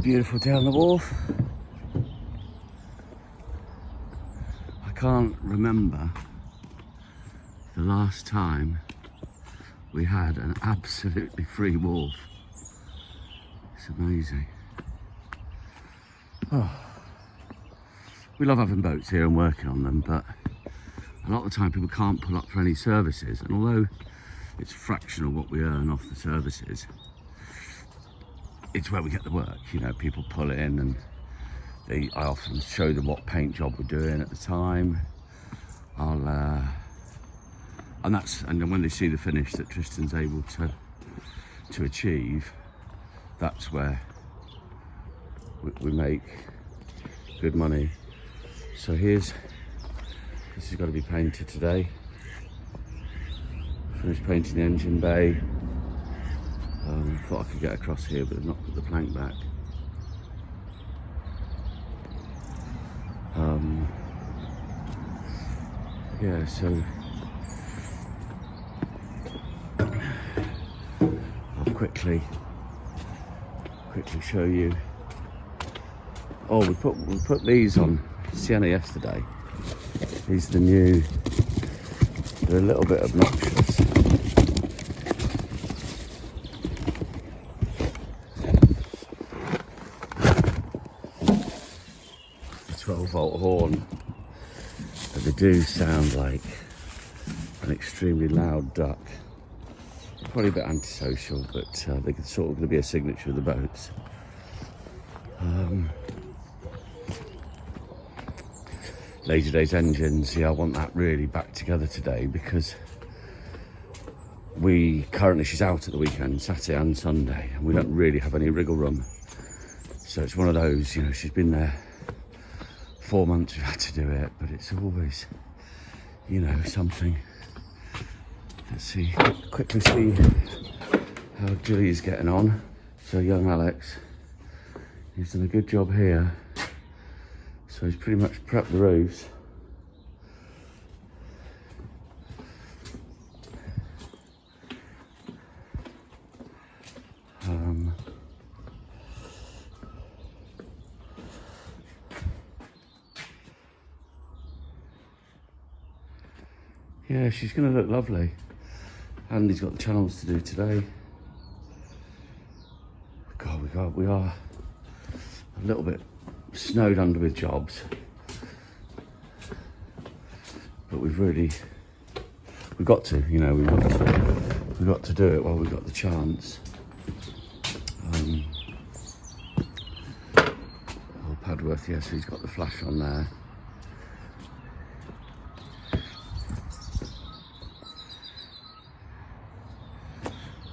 Beautiful day on the wharf. I can't remember the last time we had an absolutely free wharf. It's amazing. Oh. We love having boats here and working on them, but a lot of the time people can't pull up for any services, and although it's fractional what we earn off the services, it's where we get the work. You know, people pull in and I often show them what paint job we're doing at the time. And then when they see the finish that Tristan's able to achieve, that's where we make good money. So this has got to be painted today. Finished painting the engine bay. Thought I could get across here, but I've not put the plank back. Yeah, so I'll quickly show you. Oh, we put these on Sienna yesterday. These are the new. They're a little bit obnoxious. 12-volt horn, but they do sound like an extremely loud duck. Probably a bit antisocial, but they're sort of going to be a signature of the boats. Lazy Days engines, yeah, I want that really back together today, because she's out at the weekend, Saturday and Sunday, and we don't really have any wriggle room. So it's one of those, you know, she's been there 4 months we've had to do it, but it's always, you know, something. Let's quickly see how Gilly's getting on. So young Alex, he's done a good job here. So he's pretty much prepped the roofs. Yeah, she's going to look lovely. Andy's got the channels to do today. God, we are a little bit snowed under with jobs, but we've got to, you know, we've got to do it while we've got the chance. Padworth, yes, he's got the flash on there.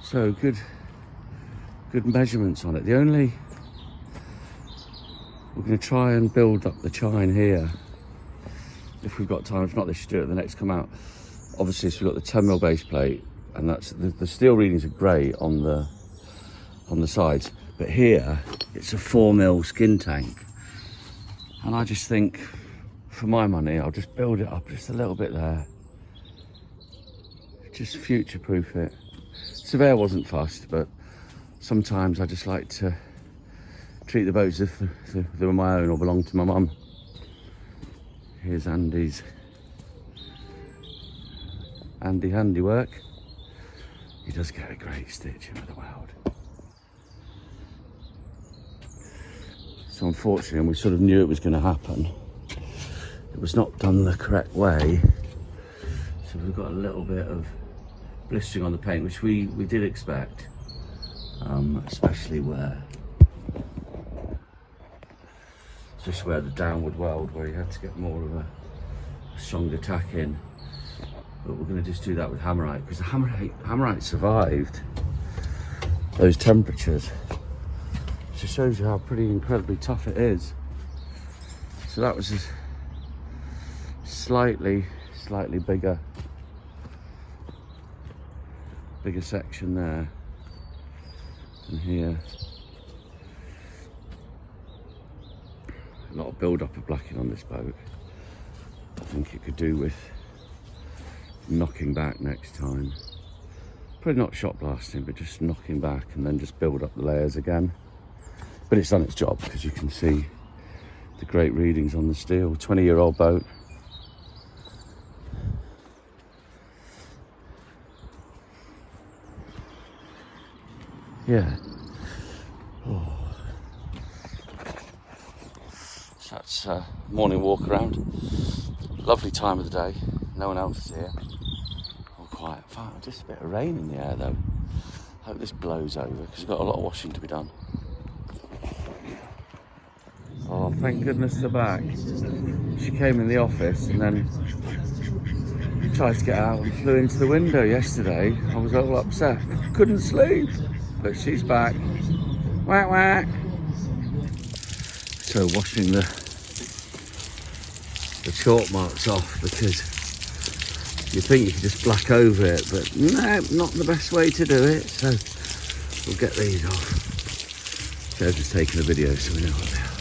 So good measurements on it. We're going to try and build up the chine here if we've got time. If not, they should do it at the next come out. Obviously, so we've got the 10mm base plate, and that's the steel readings are great on the sides, but here it's a 4mm skin tank, and I just think, for my money, I'll just build it up just a little bit there, just future-proof it. Surveyor wasn't fussed, but sometimes I just like to treat the boats as if they were my own or belonged to my mum. Here's Andy's handiwork. He does get a great stitch with the weld. So unfortunately, and we sort of knew it was going to happen, it was not done the correct way. So we've got a little bit of blistering on the paint, which we did expect, especially where the downward weld, where you had to get more of a stronger tack in. But we're going to just do that with hammerite, because the hammerite survived those temperatures. It just shows you how pretty incredibly tough it is. So that was a slightly bigger section there, and here a lot of build up of blacking on this boat. I think it could do with knocking back next time. Probably not shot blasting, but just knocking back and then just build up the layers again. But it's done its job because you can see the great readings on the steel. 20-year-old boat. Yeah. Oh. So that's morning walk around. Lovely time of the day. No one else is here. All quiet. Just a bit of rain in the air though. Hope this blows over because we've got a lot of washing to be done. Oh, thank goodness they're back. She came in the office and then tried to get out and flew into the window yesterday. I was all upset. Couldn't sleep. But she's back. Whack whack. So washing the chalk marks off because you think you could just black over it, but no, not the best way to do it. So we'll get these off. So I've just taken a video so we know what they are.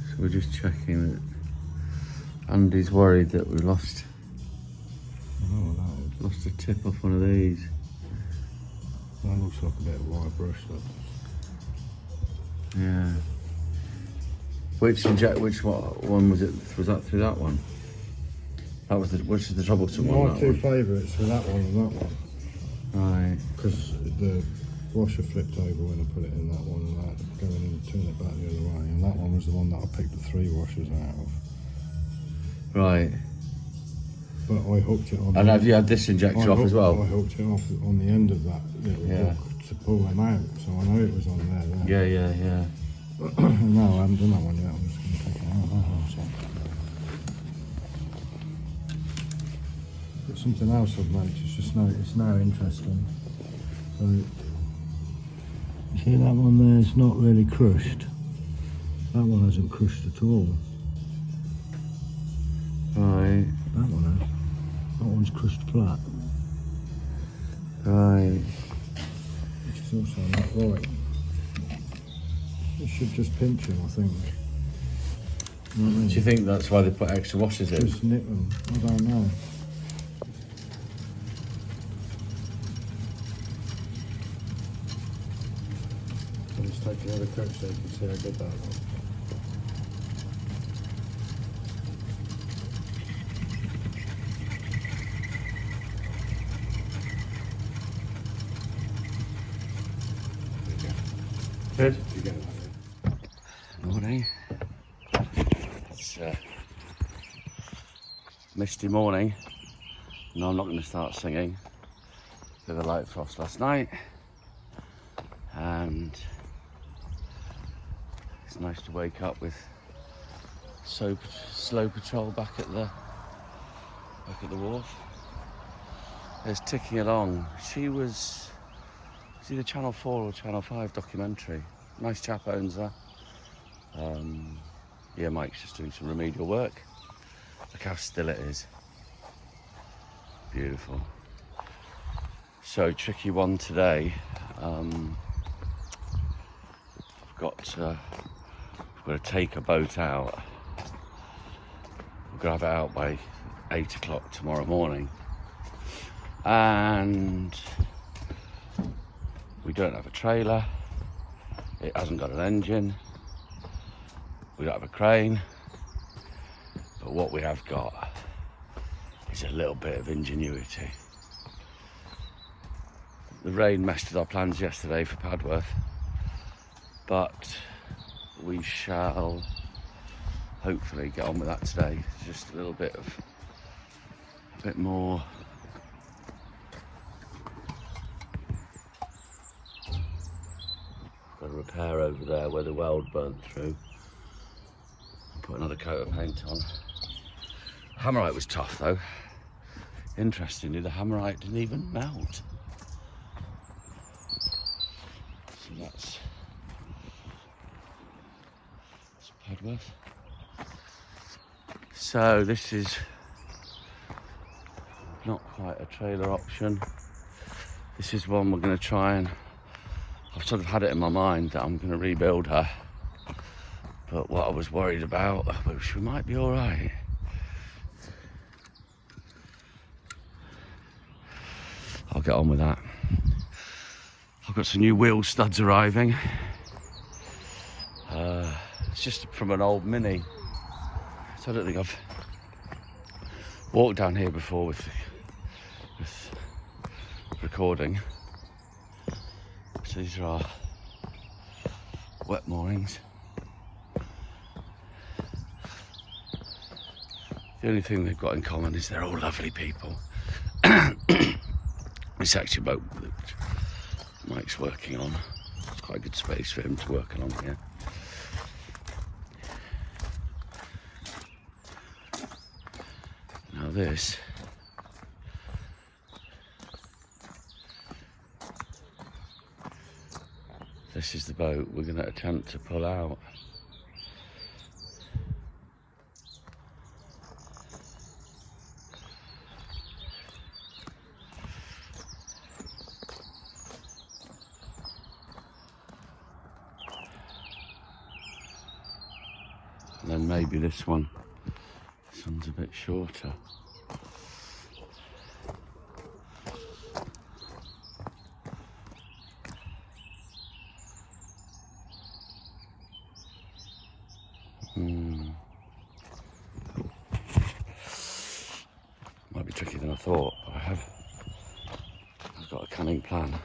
So we're just checking that Andy's worried that we lost a tip off one of these. That looks like a bit of wire brush, that does. Yeah. Which one was it? Was that through that one? That was which is the troublesome one? My two favourites were that one and that one. Right. Because the washer flipped over when I put it in that one, and that going and turn it back the other way, and that one was the one that I picked the 3 washers out of. Right. But I hooked it on. And have you had this injector off as well? I hooked it off on the end of that little hook to pull them out, so I know it was on there. Yeah. No, I haven't done that one yet. I'm just going to take it out now. But something else I've noticed just now. It's now interesting. So you see that one there? It's not really crushed. That one hasn't crushed at all. Right. That one has. That one's crushed flat. Right. Which is also not right. It should just pinch him, I think. You know what I mean? Do you think that's why they put extra washers in? Just nip them. I don't know. I'll just take another cut so you can see how good that was. Good. Morning. It's misty morning. No, I'm not going to start singing. Bit of a light frost last night, and it's nice to wake up with slow patrol back at the wharf. It's ticking along. She was either Channel 4 or Channel 5 documentary. Nice chap owns her. Yeah, Mike's just doing some remedial work. Look how still it is. Beautiful. So, tricky one today. We've got to take a boat out. We're going to have it out by 8 o'clock tomorrow morning. And we don't have a trailer, it hasn't got an engine, we don't have a crane, but what we have got is a little bit of ingenuity. The rain messed with our plans yesterday for Padworth, but we shall hopefully get on with that today. Just a little bit more got a repair over there where the weld burnt through. Put another coat of paint on. Hammerite was tough though. Interestingly, the hammerite didn't even melt. So that's Padworth. So this is not quite a trailer option. This is one we're going to try and, I've sort of had it in my mind that I'm going to rebuild her, but what I was worried about, which we might be all right. I'll get on with that. I've got some new wheel studs arriving. It's just from an old Mini. So I don't think I've walked down here before with recording. So these are our wet moorings. The only thing they've got in common is they're all lovely people. It's actually a boat that Mike's working on. It's quite a good space for him to work along here. Now this is the boat we're going to attempt to pull out. And then maybe this one. This one's a bit shorter. Might be trickier than I thought, but I've got a cunning plan.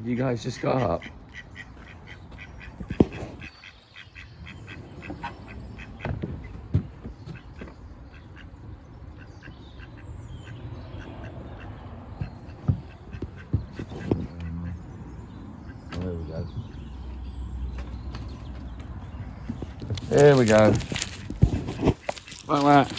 You guys just got up. There we go. Here we go. Like that.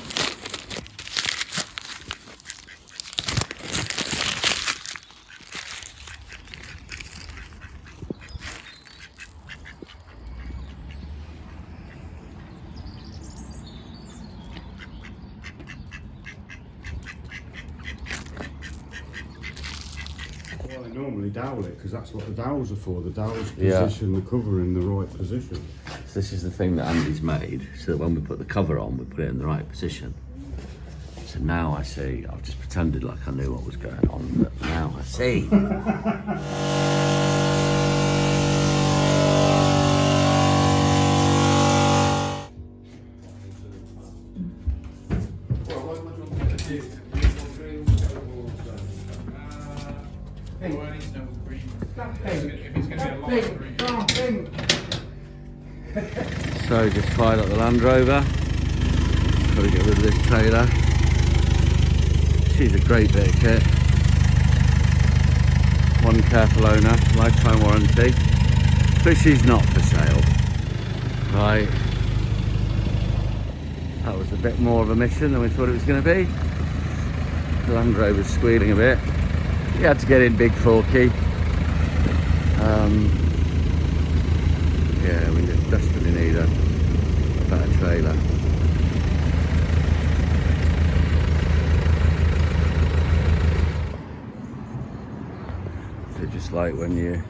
Well, they normally dowel it because that's what the dowels are for. The dowels position the cover in the right position. So this is the thing that Andy's made, so that when we put the cover on, we put it in the right position. So now I see, I've just pretended like I knew what was going on, but now I see. So just fired up the Land Rover. Got to get rid of this trailer. She's a great bit of kit. One careful owner, lifetime warranty. But she's not for sale. Right. That was a bit more of a mission than we thought it was going to be. The Land Rover's squealing a bit. You had to get in big forky. Yeah, we desperately need a better trailer. So just like when you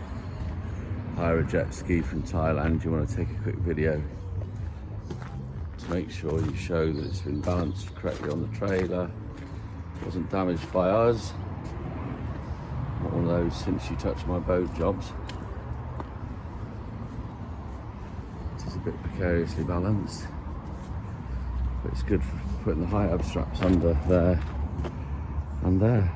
hire a jet ski from Thailand, you want to take a quick video to make sure you show that it's been balanced correctly on the trailer, wasn't damaged by us. Not one of those since you touched my boat jobs. It is a bit precariously balanced, but it's good for putting the high ab straps under there and there.